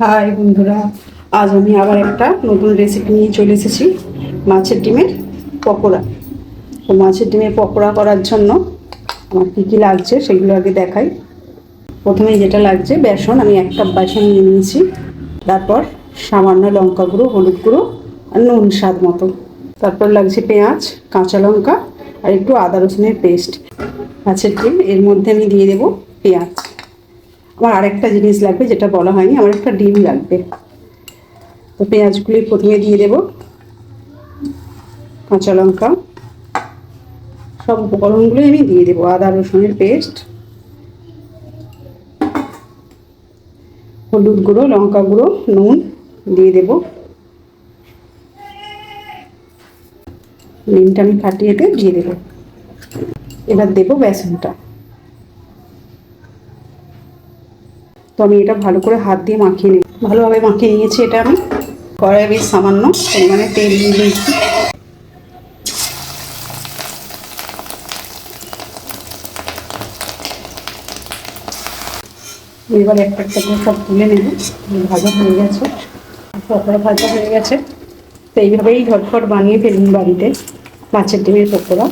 High বন্ধুরা, আজ আমি আবার একটা নতুন রেসিপি নিয়ে চলে এসেছি। মাছের ডিমের পকোড়া। তো মাছের ডিমের পকোড়া করার জন্য আমার কী কী লাগছে সেগুলো আগে দেখাই। প্রথমে যেটা লাগছে, বেসন। আমি 1 কাপ বেসন নিয়ে নিয়েছি। তারপর সামান্য লঙ্কা গুঁড়ো, হলুদ গুঁড়ো আর নুন স্বাদ মতো। তারপর লাগছে পেঁয়াজ, কাঁচা লঙ্কা আর একটু আদা রসুনের পেস্ট। মাছের ডিম, এর মধ্যে আমি দিয়ে দেবো পেঁয়াজ। আমার আরেকটা জিনিস লাগবে যেটা বলা হয়নি, আমার একটা ডিম লাগবে। তো পেঁয়াজগুলি প্রথমে দিয়ে দেব, কাঁচা লঙ্কা, সব উপকরণগুলোই আমি দিয়ে দেবো। আদা রসুনের পেস্ট, হলুদ গুঁড়ো, লঙ্কা গুঁড়ো, নুন দিয়ে দেব। ডিমটা আমি ফাটিয়ে দিয়ে দেবো। এবার দেবো বেসনটা। তো আমি এটা ভালো করে হাত দিয়ে মাখিয়ে নেব। ভালোভাবে মাখিয়ে নিয়েছি। এটা আমি কড়াইয়ে বেশ সামান্য পরিমাণে তেল দিয়ে দিয়েছি। এবার একটা একটা করে সব তুলে নেব। ভাজা হয়ে গেছে, পকোড়া ভাজা হয়ে গেছে। তো এইভাবেই ঝটফট বানিয়ে ফেলুন বাড়িতে মাছের ডিমের পকোড়া।